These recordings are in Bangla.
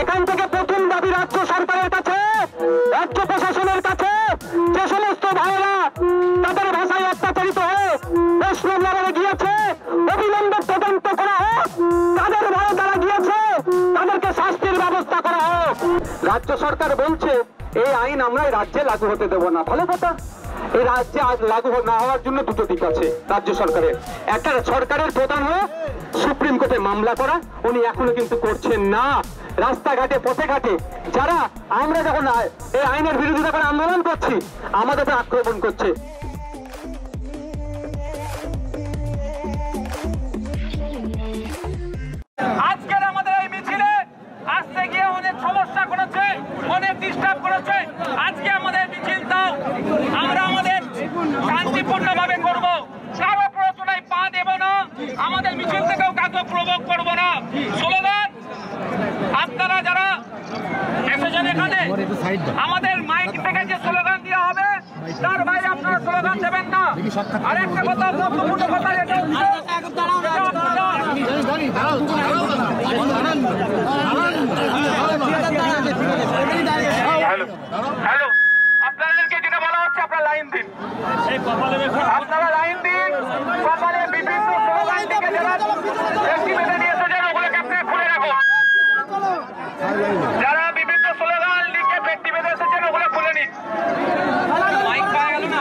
এখান থেকে প্রথম দাবি রাজ্য সরকারের কাছে, রাজ্য প্রশাসনের কাছে, যে সমস্ত ভাইয়েরা তাদের ভাষায় অত্যাচারিত হয়ে পশ্চিমবঙ্গে গিয়েছে, অবিলম্বে তদন্ত করা হোক। তাদের ভয়ে তারা গিয়েছে, তাদেরকে শাস্তির ব্যবস্থা করা হোক। রাজ্য সরকার বলছে এই আইন আমরা রাজ্যে লাগু হতে দেব না। ভালো কথা, এই রাজ্যে লাগু না হওয়ার জন্য দুটো দিক আছে রাজ্য সরকারের। একটা, সরকারের প্রধান হয়ে সুপ্রিম কোর্টে মামলা করা, উনি এখনো কিন্তু করছেন না। রাস্তাঘাটে পথে ঘাটে যারা আমরা যখন এই আইনের বিরোধিতা করে আন্দোলন করছি, আমাদের আক্রমণ করছে। আজকের আমাদের এই মিছিলে আসতে গিয়ে অনেক সমস্যা করেছে, অনেক ডিস্টার্ব করেছে। আজকে আমাদের মিছিলটাও আমরা আমাদের শান্তিপূর্ণভাবে করব, কারো প্ররোচনায় পা দেব না, আমাদের মিছিল থেকেও কাউকে প্রভোগ করব না। স্লোগান আপনারা যারা এসেছেন এখানে, আমাদের মাইক থেকে যে স্লোগান দেওয়া হবে তার বাইরে আপনারা স্লোগান দেবেন না। আর একটা কথা, গুরুত্বপূর্ণ কথা, এটা হ্যালো, আপনাদেরকে যেটা বলা হচ্ছে আপনারা লাইন দিন, আপনারা লাইন দিন। কপালে বিভিন্ন স্লোগান থেকে যারা একটি বেঁধে নিয়ে এসেছেন ওগুলোকে আপনারা খুলে রাখুন। যারা বিভিন্ন স্লোগান লিখে ব্যক্তি বেঁধে এসেছেন ওগুলো খুলে নিন। মাইক পাওয়া গেল না।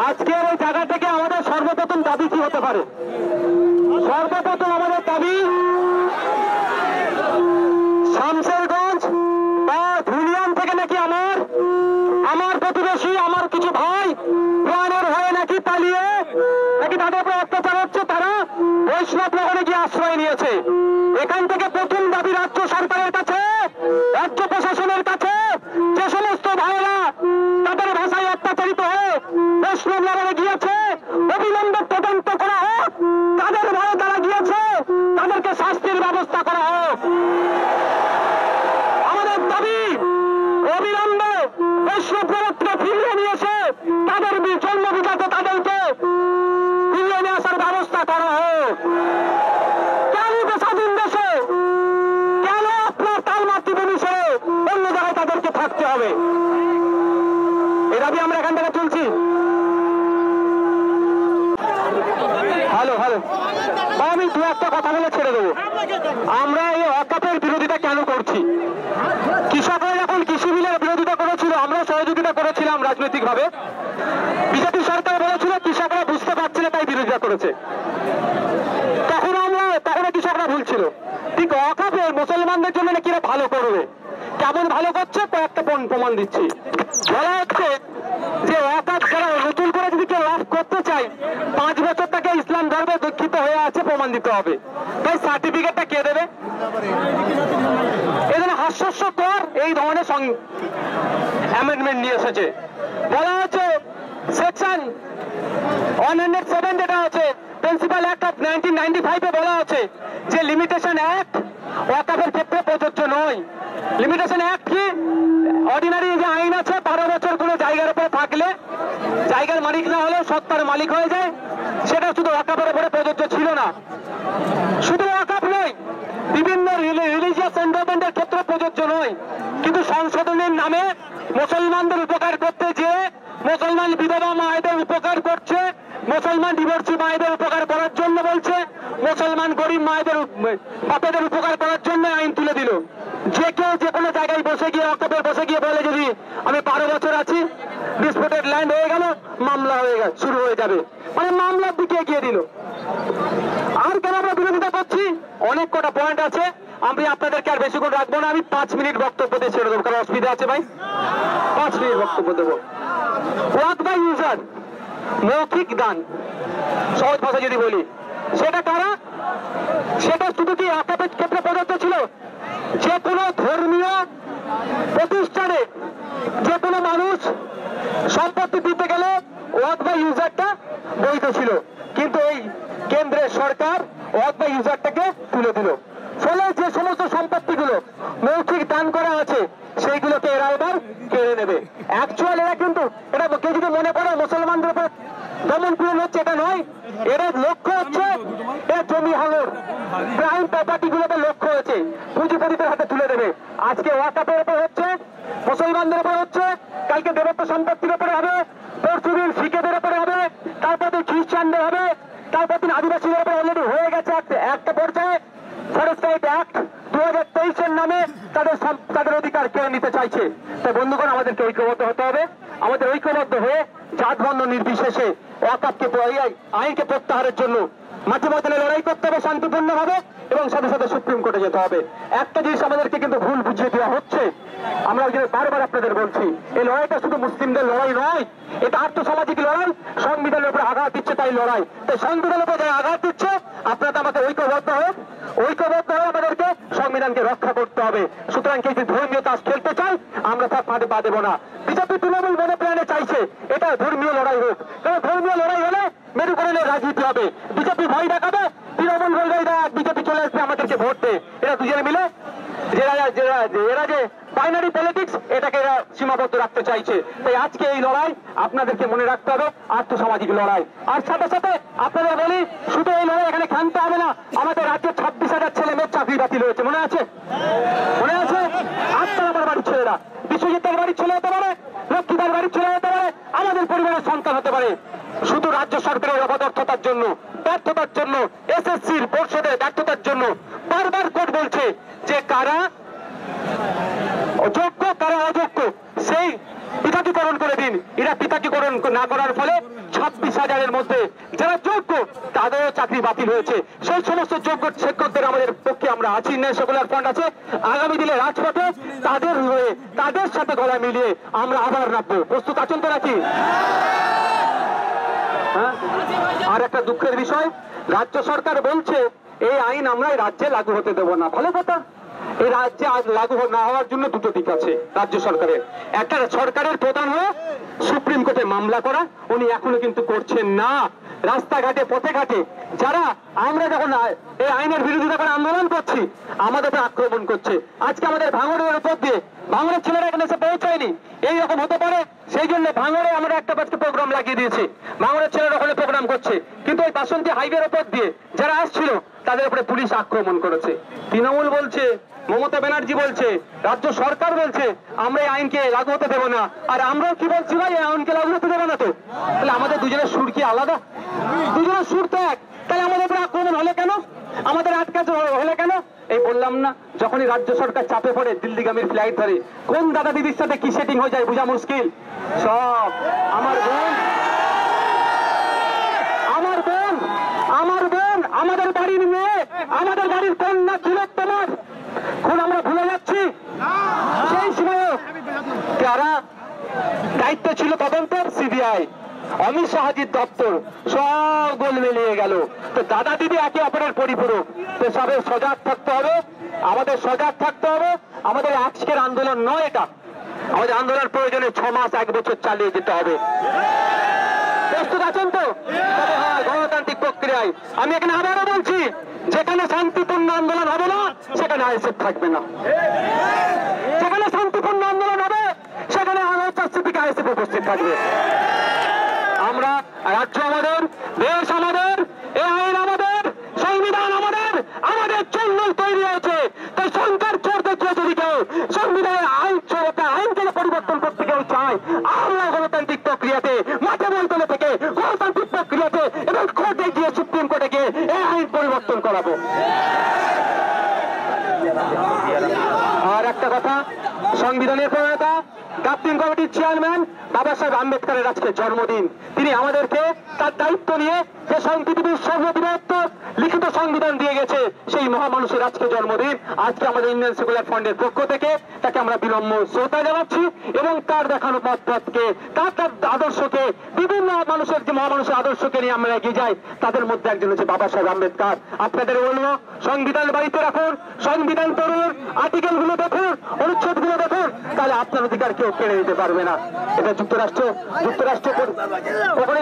আজকের এই জায়গা থেকে আমাদের সর্বপ্রথম দাবি কি হতে পারে? সর্বপ্রথম আমাদের দাবি, শামশেরগঞ্জ বা ধুলিয়ান থেকে নাকি আমার প্রতিবেশী, আমার কিছু ভাই প্রাণের ভয়ে নাকি পালিয়ে নাকি তাদের উপর অত্যাচার হচ্ছে, তারা বৈষ্ণবনগরে গিয়ে আশ্রয় নিয়েছে। এখান থেকে প্রথম দাবি রাজ্য সরকারের কাছে, রাজ্য প্রশাসনের কাছে, যে সমস্ত ভাইয়েরা তাদের ভাষায় অত্যাচারিত হয়ে পশ্চিমবঙ্গে গিয়েছে, অবিলম্বে তদন্ত করা হোক। তাদের ভয়ে তারা গিয়েছে, তাদেরকে শাস্তির ব্যবস্থা করা হোক। আমাদের দাবি, অবিলম্বে বৈষ্ণবকে ফিরিয়ে নিয়ে এসে তাদের জন্মবিজাত তাদেরকে ফিরিয়ে নিয়ে আসার ব্যবস্থা করা হোক। কেন স্বাধীন দেশে, কেন আপনার তাল মাতৃভূমি ছেড়ে অন্য জায়গায় তাদেরকে থাকতে হবে? এই দাবি আমরা এখান থেকে তুলছি। হ্যালো হ্যালো, আমি দু একটা কথা বলে ছেড়ে দেবো। আমরা এই অকাপের বিরোধিতা কেন করছি? কৃষকরা যখন কৃষি বিলের বিরোধিতা করেছিল, আমরা সহযোগিতা করেছিলাম রাজনৈতিক ভাবে। বিজেপি সরকার বলেছিল কৃষকরা বুঝতে পারছে না তাই বিরোধিতা করেছে। তখন কৃষকরা ভুল ছিল। ঠিক অকাপে মুসলমানদের জন্য নাকি ভালো করবে, কেমন ভালো করছে কয়েকটা প্রমাণ দিচ্ছি। বলা হচ্ছে যে ওয়াকাফ যারা নতুন করে যদি কেউ ওয়াকফ করতে চায় 5 বছর তাকে ইসলাম ধর্মে দীক্ষিত হয়ে আছে প্রমাণ দিতে হবে। তাই সার্টিফিকেটটা কে দেবে? এই জন্য হাস্যস্যকর এই ধরনের অ্যামেন্ডমেন্ট নিয়ে এসেছে। বলা হচ্ছে সেকশন 107 যেটা আছে প্রিন্সিপাল অ্যাক্ট অফ 1995 এ বলা আছে যে লিমিটেশন অ্যাক্ট ওয়াকফের ক্ষেত্রে প্রযোজ্য নয়। লিমিটেশন অ্যাক্ট কি? অর্ডিনারি যে আইন আছে 12 বছর কোনো জায়গার উপরে থাকলে জায়গার মালিক না হলেও সত্তার মালিক হয়ে যায়, সেটা শুধু ওয়াকফের উপরে প্রযোজ্য ছিল না। শুধু ওয়াকফ নয়, বিভিন্ন রিলিজিয়াস এন্ডোমেন্টের ক্ষেত্রে প্রযোজ্য নয়। কিন্তু সংশোধনের নামে মুসলমানদের উপকার করতে যে মুসলমান বিধবা মায়েদের উপকার করছে, মুসলমান ডিভোর্সি মায়েদের উপকার করার জন্য বলছে, মুসলমান গরিব মায়েদের বাপেদের উপকার করার জন্য আইন তুলে দিল। যে কেউ যে কোনো জায়গায় বসে গিয়ে ওয়াকফে বসে গিয়ে বলে যদি আমি 12 বছর আছি ডিসপুটেড ল্যান্ড হয়ে গেল, মামলা হয়ে গেল, শুরু হয়ে যাবে, মানে মামলার দিকে এগিয়ে দিল। আর কেন আমরা বিরোধিতা করছি? অনেক কটা পয়েন্ট আছে, আমি আপনাদেরকে আর বেশি করে রাখবো না, আমি 5 মিনিট বক্তব্য দিয়ে ছেড়ে দেবো, কারণ অসুবিধা আছে ভাই, 5 মিনিট বক্তব্য দেবো। ওয়াক বাই ইউজার, মৌখিক দান, সহজ ভাষা যদি বলি, সেটা কারা? সেটা শুধু কি ওয়াকফের ক্ষেত্রে প্রযোজ্য ছিল? যে কোনো ধর্মীয় প্রতিষ্ঠানে যে কোনো মানুষ সম্পত্তি দিতে গেলে ওয়াক বাই ইউজারটা বৈধ ছিল, কিন্তু এই কেন্দ্রের সরকার ওয়াক বাই ইউজারটাকে তুলে দিল। ফলে যে সমস্ত সম্পত্তিগুলো মৌখিক দান করা আছে সেইগুলোকে এরা এবার কেড়ে নেবে। অ্যাকচুয়াল এরা কিন্তু, এটা কেউ যদি মনে করে মুসলমানদের উপর দমন পীড়ন হচ্ছে, এটা নয়। এর লক্ষ্য হচ্ছে এর জমি হাঙর, প্রাইম প্রপার্টি গুলোকে লক্ষ্য হয়েছে পুঁজিপতিদের হাতে তুলে দেবে। আজকে ওয়াকফের উপর হচ্ছে, মুসলমানদের উপর হচ্ছে, কালকে দেবত্ব সম্পত্তির উপরে হবে, পরশুদিন শিখেদের উপরে হবে, তারপর খ্রিস্টানদের হবে, তারপর আদিবাসীদের উপরে অলরেডি হয়ে গেছে একটা পর্যায়ে। ফরেস্ট রাইট অ্যাক্ট 2023 এর নামে তাদের অধিকার কেড়ে নিতে চাইছে। তাই বন্ধুগণ, আমাদেরকে ঐক্যবদ্ধ হতে হবে। আমাদের ঐক্যবদ্ধ হয়ে জাত বর্ণ নির্বিশেষে ওয়াকফকে আইনকে প্রত্যাহারের জন্য মাঝে ময়দানে লড়াই করতে হবে শান্তিপূর্ণ ভাবে, এবং সাথে সাথে সুপ্রিম কোর্টে যেতে হবে। একটা জিনিস আমাদেরকে কিন্তু ভুল বুঝিয়ে দেওয়া হচ্ছে, আমরা ওই জন্য বারবার আপনাদের বলছি, এই লড়াইটা শুধু মুসলিমদের লড়াই নয়, এটা আর্থসামাজিক লড়াই, সংবিধানের উপরে আঘাত দিচ্ছে তাই লড়াই। তাই সংবিধানের উপরে যারা আঘাত দিচ্ছে, আপনারা আমাকে ঐক্যবদ্ধ হয়ে আমাদেরকে সংবিধানকে রক্ষা করতে হবে। সুতরাং কেউ যদি ধর্মীয় তাস খেলতে চাই, আমরা তার ফাঁদে পা দেবো না। বিজেপি তৃণমূল মনে প্রাণে চাইছে এটা ধর্মীয় লড়াই হোক, কারণ ধর্মীয় লড়াই হলে মেরুকরণের রাজনীতি হবে। বিজেপি ভয় দেখাবে, তৃণমূল বলবে বিজেপি চলে আসবে আমাদেরকে ভোট দে। এরা দুজনে মিলে এরা যে বাইনারি পলিটিক্স, এটাকে এরা সীমাবদ্ধ রাখতে চাইছে। তাই আজকে এই লড়াই আপনাদেরকে মনে রাখতে হবে, আর্থসামাজিক লড়াই। আর সাথে সাথে আপনাদের বলি, শুধু এই লড়াই এখানে ক্ষান্ত হবে না। আমাদের রাজ্যে 26,000 ছেলে মেয়ের চাকরি বাতিল হয়েছে, মনে আছে? মনে আছে? আপনার আমার বাড়ির ছেলেরা, বিশ্বজিতের বাড়ির ছেলে হতে পারে, লক্ষ্মীদার বাড়ির ছেলে হতে পারে, আমাদের পরিবারের সন্তান হতে পারে। শুধু রাজ্য সরকারের অপদার্থতার জন্য, ব্যর্থতার জন্য, এসএসসির পরিষদের ব্যর্থতার জন্য বারবার কোর্ট বলছে যে কারা যোগ্য কারা অযোগ্য সেই পৃথকীকরণ করে দিন। এরা পৃথকীকরণ না করার ফলে 26,000-এর মধ্যে যারা যোগ্য তাদেরও চাকরি বাতিল হয়েছে। সেই সমস্ত যোগ্য শিক্ষকদের আমাদের পক্ষে আমরা আছি, সেকুলার ফ্রন্ট আছে। আগামী দিনে রাজপথে তাদের হয়ে, তাদের সাথে গলা মিলিয়ে আমরা আবার নামবো। প্রস্তুত আছেন তো নাকি? হ্যাঁ। আর একটা দুঃখের বিষয়, রাজ্য সরকার বলছে এই আইন আমরা রাজ্যে লাগু হতে দেব না। ভালো কথা, এই রাজ্যে আজ লাগু না হওয়ার জন্য দুটো দিক আছে রাজ্য সরকারের। একটা, সরকারের প্রধান হয়ে সুপ্রিম কোর্টে মামলা করা, উনি এখনো কিন্তু করছেন না। রাস্তাঘাটে পথে ঘাটে যারা আমরা যখন এই আইনের বিরোধিতা করে আন্দোলন করছি, আমাদের উপর আক্রমণ করছে। আজকে আমাদের ভাঙড়ের উপর দিয়ে, ভাঙড়ের ছেলেরা এখানে এসে পৌঁছায়নি, এইরকম হতে পারে, সেই জন্য ভাঙড়ে আমরা একটা প্রোগ্রাম লাগিয়ে দিয়েছি। ভাঙড়ের ছেলেরা ওখানে প্রোগ্রাম করছে, কিন্তু ওই বাসন্তী হাইওয়ের উপর দিয়ে যারা আসছিল তাদের উপরে পুলিশ আক্রমণ করেছে। তৃণমূল বলছে, মমতা ব্যানার্জি বলছে, রাজ্য সরকার বলছে আমরা এই আইনকে লাগু হতে দেবো না। আর আমরাও কি বলছি ভাই, এই আইনকে লাগু হতে দেবো না। তো তাহলে আমাদের দুজনের সুর কি আলাদা? দুজনের সুর তো এক, তাহলে আমাদের উপরে আক্রমণ হলে কেন? আমাদের আটকাজ হলে কেন? এই বললাম না, যখনই রাজ্য সরকার চাপে পড়ে দিল্লিগামীর ফ্লাইট ধরে, কোন দাদা দিদির সাথে কি সেটিং হয়ে যায় বোঝা মুশকিল। সব আমার বোন, আমাদের বাড়ির মেয়ে, আমাদের বাড়ির কন্যা তিলোত্তমার খুন আমরা ভুলে যাচ্ছি। সেই সময় যারা দায়িত্ব ছিল তদন্তের, সিবিআই, অমিত শাহজির দপ্তর, সব গোল মিলিয়ে গেল। তো দাদা দিদি একে অপরের পরিপূরক। তো সবে সজাগ থাকতে হবে, আমাদের সজাগ থাকতে হবে। আমাদের আজকের আন্দোলন নয় এটা, আমাদের আন্দোলন প্রয়োজনে 6 মাস 1 বছর চালিয়ে যেতে হবে। প্রস্তুত আছেন তো? হ্যাঁ, গণতান্ত্রিক প্রক্রিয়ায় আমি এখানে আবারও বলছি, যেখানে শান্তিপূর্ণ আন্দোলন হবে না সেখানে আইএসএফ থাকবে না। যেখানে শান্তিপূর্ণ আন্দোলন হবে সেখানে আইএসএফ উপস্থিত থাকবে। আমরা, রাজ্য আমাদের, দেশ আমাদের, এই আইন আমাদের, সংবিধান আমাদের, আমাদের জন্য তৈরি হয়েছে। তাই সংখ্যার চোর দেখিয়ে যদি কেউ সংবিধানের আইনকে পরিবর্তন করতে কেউ চায়, আমরা গণতান্ত্রিক প্রক্রিয়াতে, মাঠে ময়দানে থেকে গণতান্ত্রিক প্রক্রিয়াতে এবং কোর্টে গিয়ে, সুপ্রিম কোর্টে গিয়ে এই আইন পরিবর্তন করাবো। আর একটা কথা, সংবিধানের প্রণেতা ওয়ার্কিং কমিটির চেয়ারম্যান বাবা সাহেব আম্বেদকরের আজকে জন্মদিন। তিনি আমাদেরকে তার দায়িত্ব নিয়ে যে পৃথিবীর সর্ববৃহত্তর লিখিত সংবিধান দিয়ে গেছে, সেই মহামানুষের আজকে জন্মদিন। আজকে আমাদের ইন্ডিয়ান সেকুলার ফ্রন্টের পক্ষ থেকে তাকে আমরা বিনম্র শ্রদ্ধা জানাচ্ছি এবং তার দেখানো পথকে, তার আদর্শকে, বিভিন্ন মানুষের যে মহামানুষের আদর্শকে নিয়ে আমরা এগিয়ে যাই, তাদের মধ্যে একজন হচ্ছে বাবা সাহেব আম্বেদকর। আপনাদের বলবো, সংবিধান বাড়িতে রাখুন, সংবিধান পড়ুন, আর্টিকেল গুলো দেখুন, অনুচ্ছেদ গুলো দেখুন, তাহলে আপনার অধিকার কেউ কেড়ে নিতে পারবে না। এটা যুক্তরাষ্ট্র ওখানে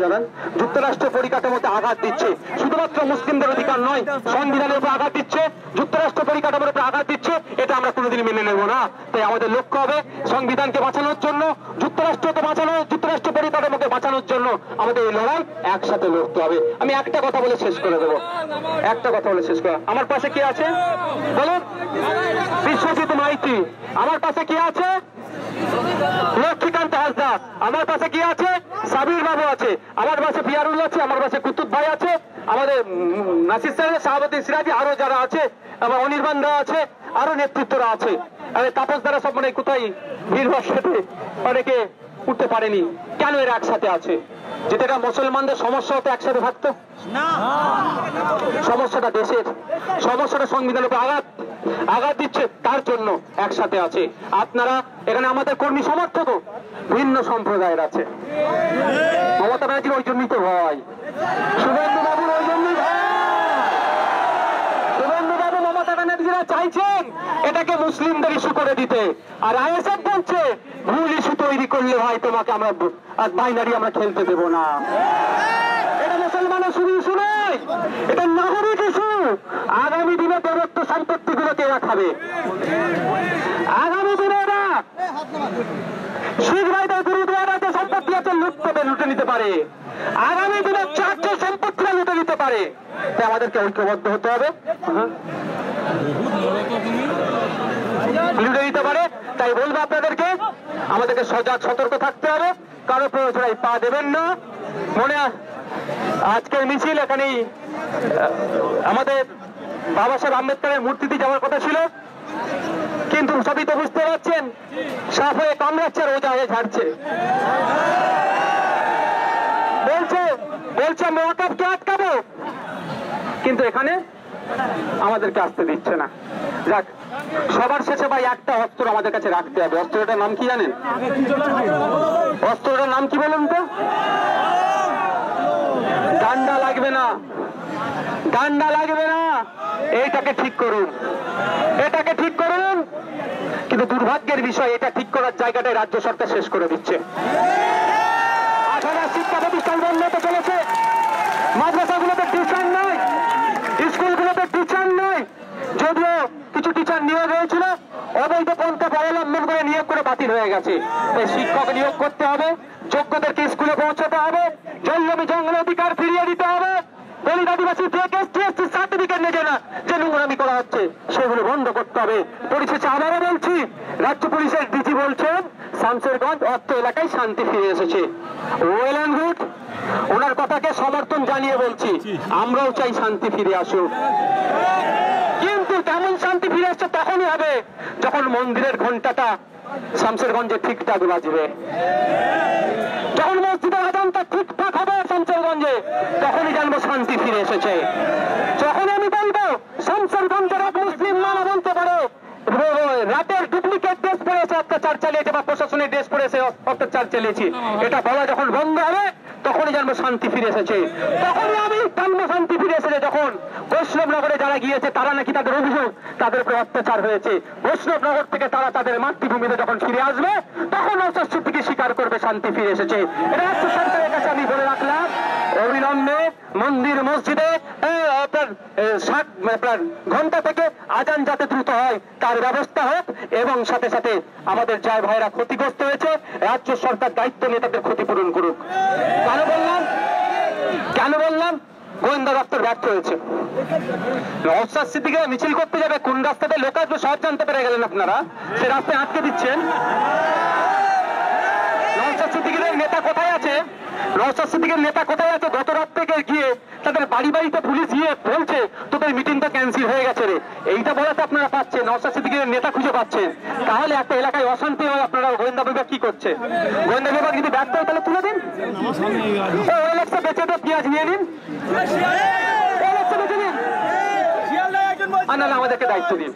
দাঁড়ান যুক্তরাষ্ট্র পরিকাঠামোতে আঘাত দিচ্ছে, শুধুমাত্র মুসলিমদের অধিকার নয়, সংবিধানের উপর আঘাত দিচ্ছে, যুক্তরাষ্ট্র পরিকাঠামোর উপর আঘাত দিচ্ছে। এটা আমরা কোনোদিন মেনে নেব না। তাই আমাদের লক্ষ্য হবে সংবিধানকে বাঁচানোর জন্য, যুক্তরাষ্ট্রকে বাঁচানো, যুক্তরাষ্ট্র পরিকাঠামোকে বাঁচানোর জন্য আমাদের এই লড়াই একসাথে লড়তে হবে। আমি একটা কথা বলে শেষ করে দেবো, আমার পাশে কে আছে বলুন? বিশ্বজিৎ মাইতি। আমার পাশে কে আছে? লক্ষ্মীকান্ত হাসদা। আমার পাশে কি আছে? সাবির বাবু আছে। আমার পাশে পিয়ারুল আছে। আমার পাশে কুতুব ভাই আছে। আমাদের নাসির সাহেব, শাহাবুদ্দিন সিরাজি, আরো যারা আছে, আমার অনির্বাণ দা আছে, আরো নেতৃত্বরা আছে। তাপস দ্বারা সব মানে কোথায় ভিড়ভার সাথে অনেকে উঠতে পারেনি। কেন এরা একসাথে আছে? যেটা মুসলমানদের সমস্যা হতো একসাথে থাকতো না। সমস্যাটা দেশের, সমস্যাটা সংবিধানের উপর আঘাত দিচ্ছে, তার জন্য একসাথে আছে। আপনারা এখানে আমাদের কর্মী সমর্থক ভিন্ন সম্প্রদায়ের আছে। মমতা ব্যানার্জির ওই জন্যই তো ভয়, শুভেন্দু বাবুর ওই জন্যই ভয়। শুভেন্দু বাবু, মমতা ব্যানার্জিরা চাইছেন এটাকে মুসলিমদের ইস্যু করে দিতে, আর আইএসএফ বলছে ভুল ইস্যু তৈরি করলে ভাই তোমাকে আমরা বাইনারি আমরা খেলতে দেব না। এটা মুসলমানের শুধু ইস্যু নয়, এটা নাগরিক ইস্যু। আগামী দিনে দেবত্ব সম্পত্তি গুলোকে এরা খাবে। আগামী দিনে এরা শিখ ভাইদের গুরুদুয়ারা যে সম্পত্তি আছে লুটে নিতে পারে। আগামী দিনে চার্চের সম্পত্তিরা লুটে নিতে পারে। তাই আমাদেরকে ঐক্যবদ্ধ হতে হবে। লুটে নিতে পারে, তাই বলবো আপনাদেরকে, আমাদেরকে সজাগ সতর্ক থাকতে হবে, কারো প্ররোচনায় পা দেবেন না। মনে আজকের মিছিল এখানেই আমাদের বাবা সাহেব আম্বেদকরের মূর্তিতে যাওয়ার কথা ছিল, কিন্তু সবই তো বুঝতে পারছেন সাফ হয়ে কামড়াচ্ছে আর ওজা হয়ে ঝাড়ছে। বলছে আমি ওয়াকফকে আটকাবো, কিন্তু এখানে আমাদেরকে আসতে দিচ্ছে না। যাক, সবার শেষে ভাই একটা অস্ত্র আমাদের কাছে রাখতে হবে। অস্ত্রটার নাম কি জানেন? অস্ত্রটার নাম কি বলুন তো? ডান্ডা লাগবে না, ডান্ডা লাগবে না। এইটাকে ঠিক করুন, এটাকে ঠিক করুন। কিন্তু দুর্ভাগ্যের বিষয়, এটা ঠিক করার জায়গাটাই রাজ্য সরকার শেষ করে দিচ্ছে। 8,000 শিক্ষা প্রতিষ্ঠান বন্ধ হতে চলেছে। মাদ্রাসাগুলোতে টিচার নয়, স্কুলগুলোতে টিচার নয়। যদিও কিছু টিচার নিয়োগ হয়েছিল, অবৈধ পন্থা অবলম্বন করে নিয়োগ করে বাতিল হয়ে গেছে। তাই শিক্ষক নিয়োগ করতে হবে, যোগ্যদেরকে স্কুলে পৌঁছাতে হবে, জঙ্গলি জঙ্গল অধিকার ফিরিয়ে দিতে হবে। দলিত আদিবাসী সার্টিফিকেট নেবে না, যে নোংরামি করা হচ্ছে সেগুলো বন্ধ করতে হবে। পরিশেষে আবারও বলছি, রাজ্য পুলিশের ডিজি বলছেন শামশেরগঞ্জ অর্থ এলাকায় শান্তি ফিরে এসেছে। ওয়েল এন্ড গুড, ওনার কথাকে সমর্থন জানিয়ে বলছি, আমরাও চাই শান্তি ফিরে আসুক। কিন্তু তেমন শান্তি ফিরে আসছে তখনই হবে যখন মন্দিরের ঘন্টাটা শামশেরগঞ্জে ঠিকঠাক বাজবে, যখন মসজিদের আজানটা ঠিকঠাক হবে শামশেরগঞ্জে, তখনই জানবো শান্তি ফিরে এসেছে। যখন আমি বলবো শামশেরগঞ্জের এক মুসলিম মানা বলতে পারে রাতের ডুপ্লিকেট ড্রেস পরে এসে অত্যাচার চালিয়েছে বা প্রশাসনের ড্রেস পরে এসে অত্যাচার চালিয়েছি, এটা বলা যখন বন্ধ হবে তখনই জানবো শান্তি ফিরে এসেছে। তখনই আমি জানবো শান্তি ফিরে এসেছে যখন বৈষ্ণবনগরে যারা গিয়েছে তারা নাকি তাদের অভিযোগ তাদের উপরে অত্যাচার হয়েছে, বৈষ্ণবনগর থেকে তারা তাদের মাতৃভূমিতে যখন ফিরে আসবে তখন অস্বস্তিকে স্বীকার করবে শান্তি ফিরে এসেছে। এটা রাজ্য সরকারের কাছে আমি বলে রাখলাম, অবিলম্বে মন্দির মসজিদে আপনার ঘন্টা থেকে আজান যাতে দ্রুত হয় তার ব্যবস্থা হোক, এবং সাথে সাথে আমাদের যার ভাইরা ক্ষতিগ্রস্ত হয়েছে রাজ্য সরকার দায়িত্ব নিয়ে তাদের ক্ষতিপূরণ করুক। কেন বললাম গোয়েন্দা দপ্তর ব্যর্থ হয়েছে। নওশাদ সিদ্দিকী মিছিল করতে যাবে, কোন রাস্তাতে লোক আসবে সব জানতে পেরে গেলেন আপনারা, সে রাস্তায় আটকে দিচ্ছেন। নওশাদ সিদ্দিকীর নেতা কোথায় আছে? নওশাদ সিদ্দিকীর নেতা কোথায় আছে? গত রাত থেকে গিয়ে তাদের বাড়ি বাড়িতে পুলিশ গিয়ে বলছে তোদের মিটিংটা ক্যান্সেল হয়ে গেছে রে, এইটা বলাতে আপনারা পাচ্ছেন, নওশাদ সিদ্দিকীর নেতা খুঁজে পাচ্ছেন, তাহলে একটা এলাকায় অশান্তি হয় আপনারা গোয়েন্দা বিভাগ কি করছে? গোয়েন্দা বিভাগ যদি ব্যর্থ হয় তাহলে তুলে দিন, ওএলএক্সে বেঁচে তো পেঁয়াজ নিয়ে নিন, ওএলএক্সে বেঁচে নিন, আর নাহলে আমাদেরকে দায়িত্ব দিন।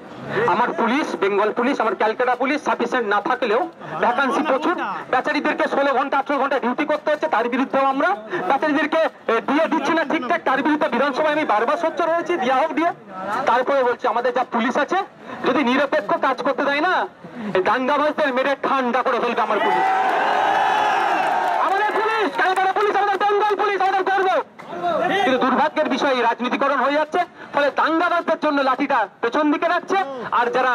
আমার পুলিশ, বেঙ্গল পুলিশ, আমার ক্যালকাটা পুলিশ সাফিসিয়েন্ট না থাকলেও ভ্যাকান্সি প্রচুর, বেচারিদেরকে 16 ঘন্টা 18 ঘন্টা ডিউটি করতে হচ্ছে, তার বিরুদ্ধেও আমরা বেচারিদেরকে দিয়ে দিচ্ছি না ঠিকঠাক, তার বিরুদ্ধে বিধানসভায় আমি বারবার সোচ্চার হয়েছি, দিয়া হোক দিয়ে। তারপরে বলছি আমাদের যা পুলিশ আছে যদি নিরপেক্ষ কাজ করতে দেয় না, দাঙ্গাবাজদের মেরে ঠান্ডা করে ফেলবে আমার পুলিশ। আমাদের পুলিশ, ক্যালকাটা পুলিশ, আমাদের বেঙ্গল পুলিশ, আমাদের গর্ব। কিন্তু দুর্ভাগ্যের বিষয় রাজনীতিকরণ হয়ে যাচ্ছে, ফলে দাঙ্গাবাজদের জন্য লাঠিটা পেছন দিকে রাখছে, আর যারা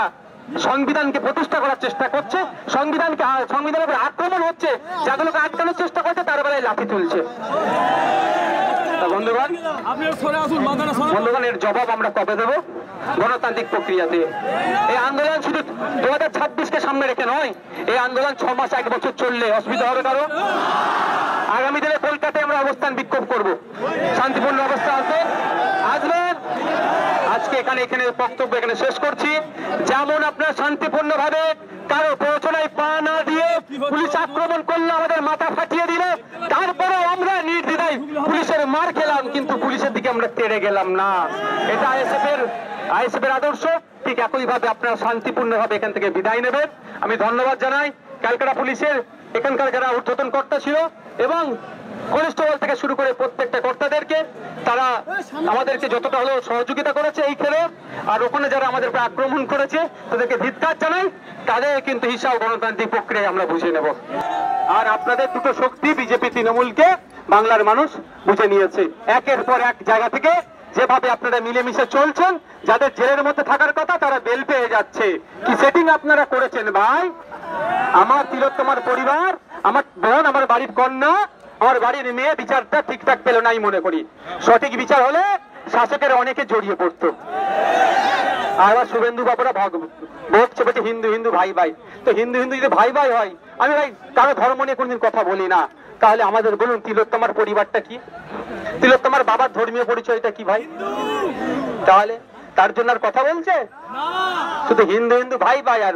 সংবিধানকে প্রতিষ্ঠা করার চেষ্টা করছে, সংবিধানের উপর আক্রমণ হচ্ছে, যাগুলোকে আটকানোর চেষ্টা করছে তার বেলায় লাঠি তুলছে। বন্ধুগণ, এর জবাব আমরা কবে দেবো? গণতান্ত্রিক প্রক্রিয়াতে। এই আন্দোলন শুধু 2026-কে সামনে রেখে নয়, এই আন্দোলন 6 মাস 1 বছর চললে অসুবিধা হবে কারো? আগামী দিনে কলকাতায় আমরা অবস্থান বিক্ষোভ করব, শান্তিপূর্ণ অবস্থা আসবেন। আজকে এখানে বক্তব্য এখানে শেষ করছি। যেমন আপনারা শান্তিপূর্ণ ভাবে কারো প্ররোচনায় পা না দিয়ে পুলিশ আক্রমণ করলো, আমাদের মাথা ফাটিয়ে দিল, তারপরে আমরা নির্দ্বিধায় পুলিশের মার খেলাম, কিন্তু পুলিশের দিকে আমরা তেড়ে গেলাম না। এটা আইএসএফ এর আদর্শ। ঠিক একই ভাবে আপনারা শান্তিপূর্ণ ভাবে এখান থেকে বিদায় নেবেন। আমি ধন্যবাদ জানাই ক্যালকাটা পুলিশের এখানকার যারা ঊর্ধ্বতন কর্তা ছিল এবং কনস্টেবল থেকে শুরু করে প্রত্যেকটা কর্তাদেরকে, তারা আমাদেরকে যতটা হলেও সহযোগিতা করেছে এই খেলে। আর ওখানে যারা আমাদের উপর আক্রমণ করেছে তাদেরকে ধিক্কার জানাই, তাদের কিন্তু হিসাব গণতান্ত্রিক প্রক্রিয়ায় আমরা বুঝে নেব। আর আপনাদের দুটো শক্তি, বিজেপি তৃণমূলকে বাংলার মানুষ বুঝে নিয়েছে। একের পর এক জায়গা থেকে যেভাবে আপনারা মিলেমিশে চলছেন, যাদের জেলের মধ্যে থাকার কথা তারা বেল পেয়ে যাচ্ছে। কি সেটিং আপনারা করেছেন ভাই? আমার তিলোত্তমার পরিবার, আমার বোন, আমার বাড়ির কন্যা, আমার বাড়ির মেয়ে বিচারটা ঠিকঠাক পেল নাই মনে করি। সঠিক বিচার হলে শাসকের অনেকে জড়িয়ে পড়তো। আর শুভেন্দু বাবুরা বলছে হিন্দু হিন্দু ভাই ভাই, তো হিন্দু হিন্দু যদি ভাই ভাই হয়, আমি ভাই কারো ধর্ম নিয়ে কোনদিন কথা বলি না, তাহলে আমাদের বলুন তিলোত্তমার পরিবারটা কি? তিলোত্তমার বাবার ধর্মীয় পরিচয়টা কি ভাই? তাহলে তার জন্য আর কথা বলছে? শুধু হিন্দু হিন্দু ভাই ভাই, আর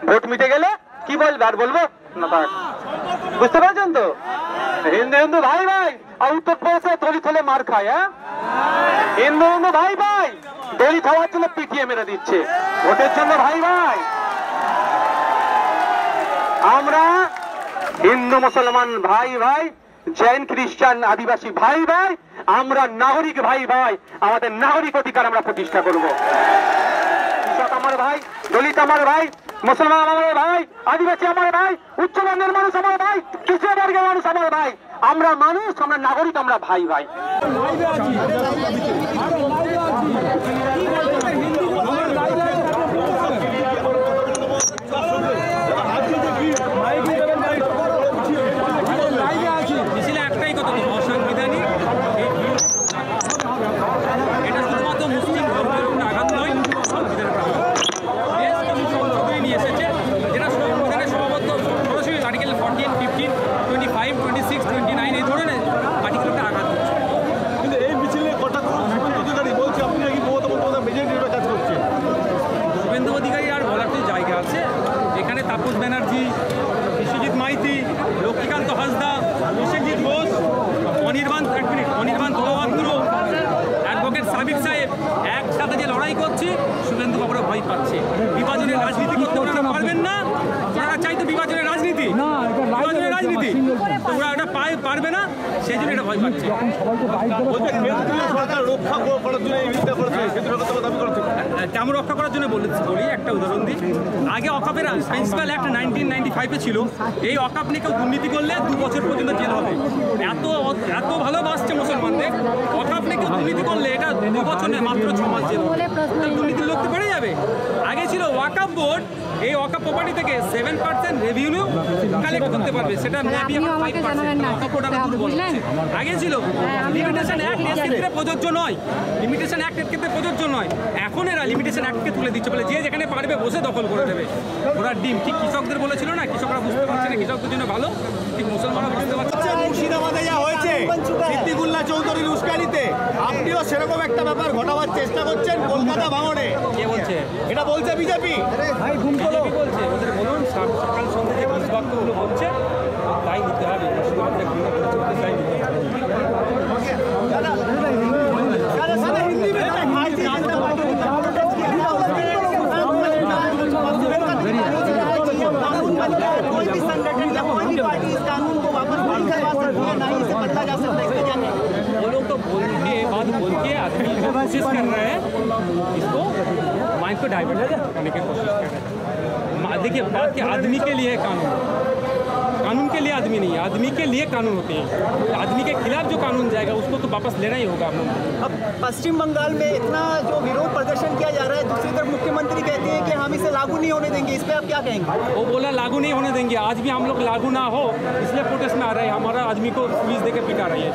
ভোট মিটে গেলে কি বলবে? আর বলবো না? বুঝতে পারছেন তো? হিন্দু হিন্দু ভাই ভাই, আর উত্তরপ্রদেশে দলিত হলে মার খায়। হ্যাঁ, হিন্দু হিন্দু ভাই ভাই, দলিত হওয়ার জন্য পিটিয়ে মেরে দিচ্ছে, ভোটের জন্য ভাই ভাই। আমরা হিন্দু মুসলমান ভাই ভাই, জৈন খ্রিস্টান আদিবাসী ভাই ভাই, আমরা নাগরিক ভাই ভাই, আমাদের নাগরিক অধিকার আমরা প্রতিষ্ঠা করব। কৃষক আমার ভাই, দলিত আমার ভাই, মুসলমান আমার ভাই, আদিবাসী আমার ভাই, উচ্চবর্ণের মানুষ আমার ভাই, কৃষক বর্গের মানুষ আমার ভাই, আমরা মানুষ, আমরা নাগরিক, আমরা ভাই ভাই। একটাই কথা, অসাংবিধানিক, এটা শুধুমাত্র মুসলিম ধর্মের উপর আঘাত নয়, সংশোধনী নিয়ে এসেছে যেটা সংবিধানে সমাবদ্ধ সরাসরি আর্টিকেল 14, 15, 25, 26, 29 এই ধরনের আর্টিকেলটা আঘাত করছে। কিন্তু এই মিছিলে কথা বলছে আপনি নাকি মমতা বন্দ্যোপাধ্যায় মেজরিটির কাজ করছেন। শুভেন্দু অধিকারী আর বলার তো জায়গা আছে, এখানে তাপস ব্যানার্জি, বিশ্বজিৎ মাইতি, লক্ষ্মীকান্ত হাসদা, বিশ্বজিৎ ঘোষ, অনির্বাণ তলাওয়াত্র, অ্যাডভোকেট সাবিক সাহেব একসাথে যে লড়াই করছে, শুভেন্দু বাবুরা ভয় পাচ্ছে। বিভাজনের রাজনীতি করতে ওনারা পারবেন না, ওনারা চাইতো বিভাজনের রাজনীতি, বিভাজনের রাজনীতি, তো ওরা এটা পারবে না, সেই জন্য এটা ভয় পাচ্ছে। সরকার রক্ষা করার জন্য তেমন রক্ষা করার জন্য বলি একটা উদাহরণ দিই। আগে অকাপের প্রিন্সিপাল অ্যাক্ট 1995-এ ছিল, এই অকাপ নিয়ে কেউ দুর্নীতি করলে 2 বছর পর্যন্ত জেল হবে। এত ভালোবাসছে মুসলমানদের, অকাপ নিয়ে কেউ দুর্নীতি করলে এটা 2 বছর নেই, মাত্র 6 মাস জেল। দুর্নীতির লোক তো বেড়ে যাবে। আগে ছিল ওয়াকাফ বোর্ড, এই ওয়াকাফ প্রপার্টি থেকে 7% রেভিনিউ কালেক্ট করতে পারবে, সেটা ন্যাবি এখন 5%। ওয়াকাফ বোর্ড আরো দুর্বল হচ্ছে। আগে ছিল লিমিটেশন অ্যাক্ট এর ক্ষেত্রে প্রযোজ্য নয়, লিমিটেশন অ্যাক্ট এর ক্ষেত্রে প্রযোজ্য নয়, এখন এরা লিমিটেশন অ্যাক্টকে তুলে দিচ্ছে, বলে যে যেখানে পারবে বসে দখল করে দেবে। ওরা ডিম ঠিক কৃষকদের বলেছিল না, কৃষকরা বুঝতে পারছে না কৃষকদের জন্য ভালো, ঠিক মুসলমানরা বুঝতে পারছে। মুর্শিদাবাদে যা হয়েছে সিদ্দিকুল্লাহ চৌধুরীর উস্কানিতে, আপনি সকাল সন্ধ্যে যে বিষবাক্যগুলো হচ্ছে তাই নিতে হবে, শুধুমাত্র ঘৃণা করছে তাই নিতে হবে। कोई भी संगठन या कोई भी पार्टी इस कानून को वापस नहीं करवा सकती है, ना ही इसे बदला जा सकता है, इसमें क्या कहेंगे? वो लोग तो बोल के आदमी को कोशिश कर रहे हैं, इसको माइंड को डाइवर्ट करने की कोशिश कर रहे हैं। देखिए बात कि आदमी के लिए है कानून के लिए आदमी नहीं है, आदमी के लिए कानून होते हैं। आदमी के खिलाफ जो कानून जाएगा उसको तो वापस लेना ही होगा। अब पश्चिम बंगाल में इतना जो विरोध प्रदर्शन किया जा रहा है, दूसरी तरफ मुख्यमंत्री कहते हैं कि हम इसे लागू नहीं होने देंगे, इस पर आप क्या कहेंगे? वो बोला लागू नहीं होने देंगे, आज भी हम लोग लागू ना हो इसलिए प्रोटेस्ट में आ रहे हैं। हमारा आदमी को पुलिस देकर पिटा रही है,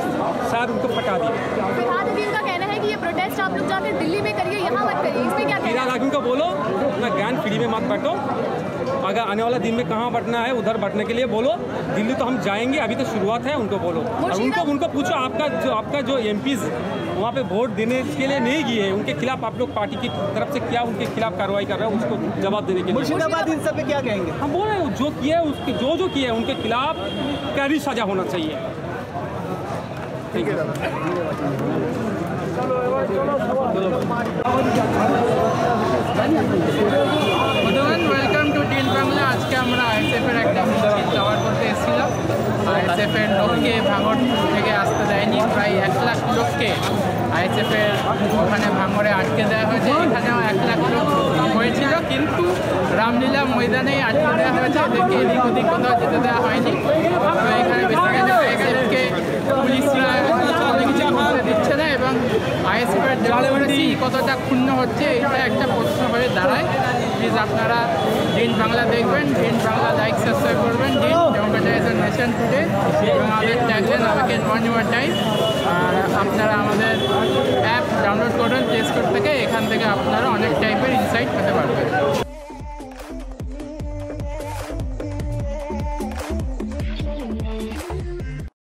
शायद उनको फटा दिए। फिलहाल अभी उनका कहना है कि ये प्रोटेस्ट आप लोग जाकर दिल्ली में करिए, यहाँ मत करिए, इसमें क्या कहना फिलहाल आदमी को बोलो अपना ज्ञान फ्री में मत बांटो, अगर आने वाला दिन में कहाँ बढ़ना है उधर बढ़ने के लिए बोलो। दिल्ली तो हम जाएंगे, अभी तो शुरुआत है, उनको बोलो। और उनको पूछो आपका जो एमपीज वहाँ पे वोट देने के लिए नहीं गए, उनके खिलाफ आप लोग पार्टी की तरफ से क्या उनके खिलाफ कार्रवाई कर रहे हो, उसको जवाब देने के लिए। मुर्शिदाबाद इन सब पे क्या कहेंगे? हम बोल रहे हैं जो किया है उसके जो किया है उनके खिलाफ कड़ी सजा होना चाहिए। ठीक है। Welcome to tin Bangla. আজকে আমরা আইএসএফের একটা মিছিল কভার করতে এসেছিলাম। আইএসএফের লোককে ভাঙড় থেকে আসতে দেয়নি, প্রায় 1 লাখ লোককে আইএসএফের ওখানে ভাঙড়ে আটকে দেওয়া হয়েছে। এখানেও 1 লাখ লোক হয়েছিল, কিন্তু রামলীলা ময়দানেই আটকে দেওয়া হয়েছে, এদেরকে এদিক ওদিক কোথাও যেতে দেওয়া হয়নি। তো এখানে বেসিক্যালি আইএসএফকে পুলিশরা অনেক কিছু করতে দিচ্ছে না, এবং আইএসএফের ডেমোক্রেসি কতটা ক্ষুণ্ণ হচ্ছে এটা একটা প্রশ্ন হয়ে দাঁড়ায়। প্লিজ আপনারা ডিন বাংলা দেখবেন, ডিন বাংলা লাইক সাবস্ক্রাইব করবেন। ডিন ডেমোক্রেটাইজেশন নেশন টুডে এবং আমাদের ট্যাগলাইন আমাকে ওয়ান ইউর টাইম। আর আপনারা আমাদের অ্যাপ ডাউনলোড করবেন প্লে স্টোর থেকে, এখান থেকে আপনারা অনেক টাইপের ইনসাইট পেতে পারবেন।